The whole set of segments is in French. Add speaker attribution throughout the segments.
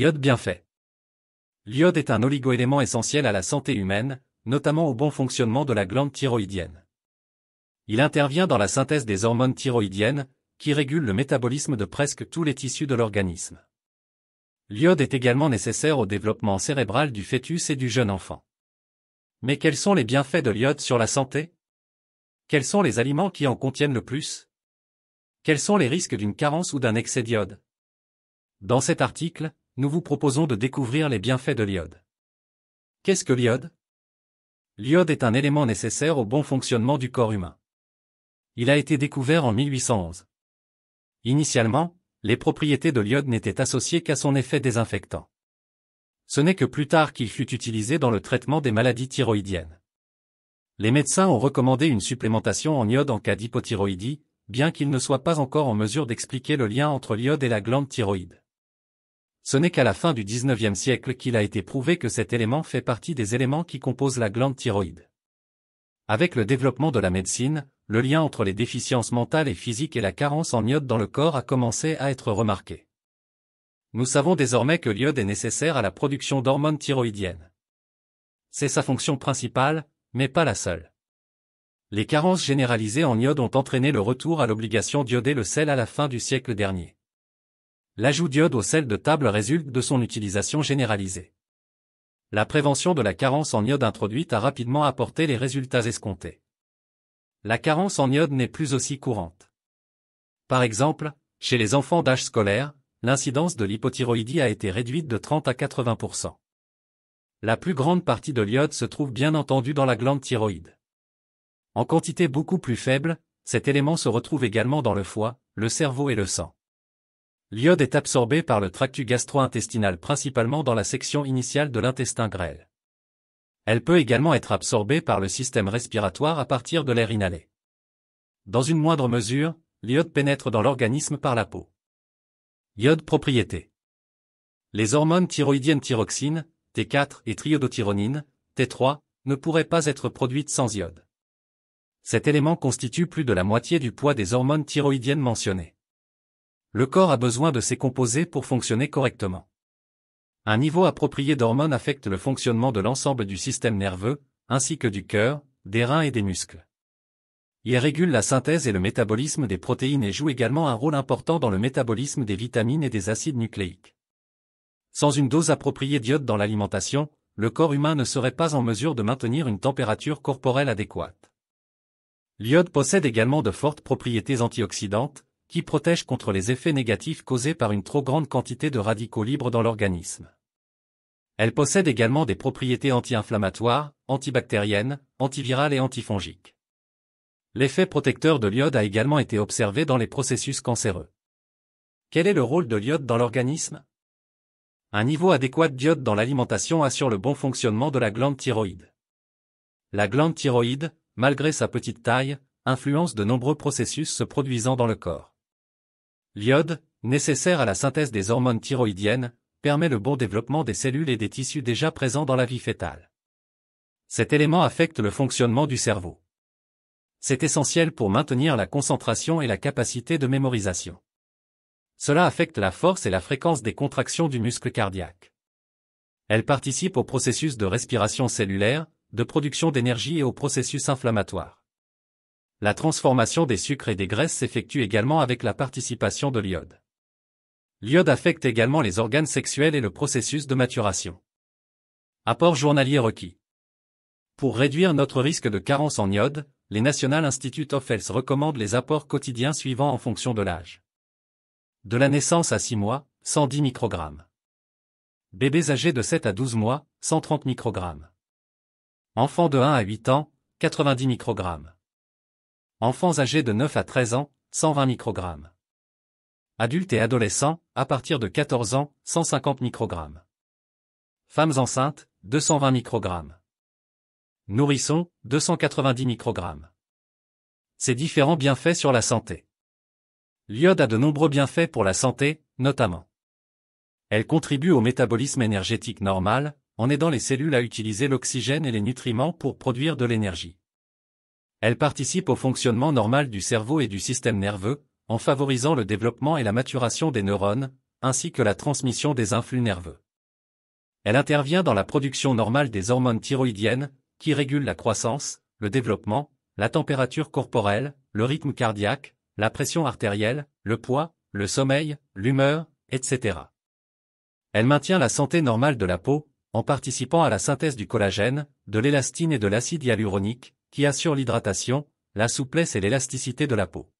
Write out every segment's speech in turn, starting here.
Speaker 1: L'iode bienfait. L'iode est un oligoélément essentiel à la santé humaine, notamment au bon fonctionnement de la glande thyroïdienne. Il intervient dans la synthèse des hormones thyroïdiennes, qui régulent le métabolisme de presque tous les tissus de l'organisme. L'iode est également nécessaire au développement cérébral du fœtus et du jeune enfant. Mais quels sont les bienfaits de l'iode sur la santé? Quels sont les aliments qui en contiennent le plus? Quels sont les risques d'une carence ou d'un excès d'iode? Dans cet article, nous vous proposons de découvrir les bienfaits de l'iode. Qu'est-ce que l'iode? L'iode est un élément nécessaire au bon fonctionnement du corps humain. Il a été découvert en 1811. Initialement, les propriétés de l'iode n'étaient associées qu'à son effet désinfectant. Ce n'est que plus tard qu'il fut utilisé dans le traitement des maladies thyroïdiennes. Les médecins ont recommandé une supplémentation en iode en cas d'hypothyroïdie, bien qu'ils ne soient pas encore en mesure d'expliquer le lien entre l'iode et la glande thyroïde. Ce n'est qu'à la fin du XIXe siècle qu'il a été prouvé que cet élément fait partie des éléments qui composent la glande thyroïde. Avec le développement de la médecine, le lien entre les déficiences mentales et physiques et la carence en iode dans le corps a commencé à être remarqué. Nous savons désormais que l'iode est nécessaire à la production d'hormones thyroïdiennes. C'est sa fonction principale, mais pas la seule. Les carences généralisées en iode ont entraîné le retour à l'obligation d'ioder le sel à la fin du siècle dernier. L'ajout d'iode au sel de table résulte de son utilisation généralisée. La prévention de la carence en iode introduite a rapidement apporté les résultats escomptés. La carence en iode n'est plus aussi courante. Par exemple, chez les enfants d'âge scolaire, l'incidence de l'hypothyroïdie a été réduite de 30 à 80%. La plus grande partie de l'iode se trouve bien entendu dans la glande thyroïde. En quantité beaucoup plus faible, cet élément se retrouve également dans le foie, le cerveau et le sang. L'iode est absorbé par le tractus gastro-intestinal principalement dans la section initiale de l'intestin grêle. Elle peut également être absorbée par le système respiratoire à partir de l'air inhalé. Dans une moindre mesure, l'iode pénètre dans l'organisme par la peau. Iode propriétés. Les hormones thyroïdiennes thyroxine, T4 et triiodothyronine, T3, ne pourraient pas être produites sans iode. Cet élément constitue plus de la moitié du poids des hormones thyroïdiennes mentionnées. Le corps a besoin de ces composés pour fonctionner correctement. Un niveau approprié d'hormones affecte le fonctionnement de l'ensemble du système nerveux, ainsi que du cœur, des reins et des muscles. Il régule la synthèse et le métabolisme des protéines et joue également un rôle important dans le métabolisme des vitamines et des acides nucléiques. Sans une dose appropriée d'iode dans l'alimentation, le corps humain ne serait pas en mesure de maintenir une température corporelle adéquate. L'iode possède également de fortes propriétés antioxydantes, qui protègent contre les effets négatifs causés par une trop grande quantité de radicaux libres dans l'organisme. Elle possède également des propriétés anti-inflammatoires, antibactériennes, antivirales et antifongiques. L'effet protecteur de l'iode a également été observé dans les processus cancéreux. Quel est le rôle de l'iode dans l'organisme? Un niveau adéquat d'iode dans l'alimentation assure le bon fonctionnement de la glande thyroïde. La glande thyroïde, malgré sa petite taille, influence de nombreux processus se produisant dans le corps. L'iode, nécessaire à la synthèse des hormones thyroïdiennes, permet le bon développement des cellules et des tissus déjà présents dans la vie fœtale. Cet élément affecte le fonctionnement du cerveau. C'est essentiel pour maintenir la concentration et la capacité de mémorisation. Cela affecte la force et la fréquence des contractions du muscle cardiaque. Elle participe au processus de respiration cellulaire, de production d'énergie et au processus inflammatoire. La transformation des sucres et des graisses s'effectue également avec la participation de l'iode. L'iode affecte également les organes sexuels et le processus de maturation. Apport journalier requis. Pour réduire notre risque de carence en iode, les National Institute of Health recommandent les apports quotidiens suivants en fonction de l'âge. De la naissance à 6 mois, 110 microgrammes. Bébés âgés de 7 à 12 mois, 130 microgrammes. Enfants de 1 à 8 ans, 90 microgrammes. Enfants âgés de 9 à 13 ans, 120 microgrammes. Adultes et adolescents, à partir de 14 ans, 150 microgrammes. Femmes enceintes, 220 microgrammes. Nourrissons, 290 microgrammes. Ces différents bienfaits sur la santé. L'iode a de nombreux bienfaits pour la santé, notamment. Elle contribue au métabolisme énergétique normal, en aidant les cellules à utiliser l'oxygène et les nutriments pour produire de l'énergie. Elle participe au fonctionnement normal du cerveau et du système nerveux, en favorisant le développement et la maturation des neurones, ainsi que la transmission des influx nerveux. Elle intervient dans la production normale des hormones thyroïdiennes, qui régulent la croissance, le développement, la température corporelle, le rythme cardiaque, la pression artérielle, le poids, le sommeil, l'humeur, etc. Elle maintient la santé normale de la peau, en participant à la synthèse du collagène, de l'élastine et de l'acide hyaluronique, qui assurent l'hydratation, la souplesse et l'élasticité de la peau.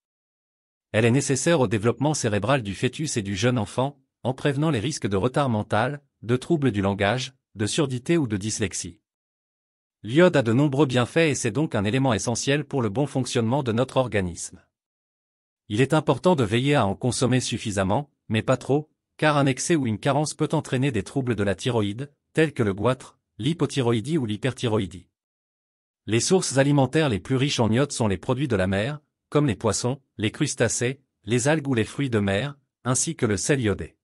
Speaker 1: Elle est nécessaire au développement cérébral du fœtus et du jeune enfant, en prévenant les risques de retard mental, de troubles du langage, de surdité ou de dyslexie. L'iode a de nombreux bienfaits et c'est donc un élément essentiel pour le bon fonctionnement de notre organisme. Il est important de veiller à en consommer suffisamment, mais pas trop, car un excès ou une carence peut entraîner des troubles de la thyroïde, tels que le goitre, l'hypothyroïdie ou l'hyperthyroïdie. Les sources alimentaires les plus riches en iode sont les produits de la mer, comme les poissons, les crustacés, les algues ou les fruits de mer, ainsi que le sel iodé.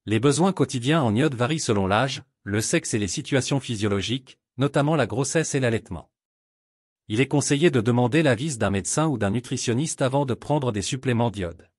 Speaker 1: Les besoins quotidiens en iode varient selon l'âge, le sexe et les situations physiologiques, notamment la grossesse et l'allaitement. Il est conseillé de demander l'avis d'un médecin ou d'un nutritionniste avant de prendre des suppléments d'iode.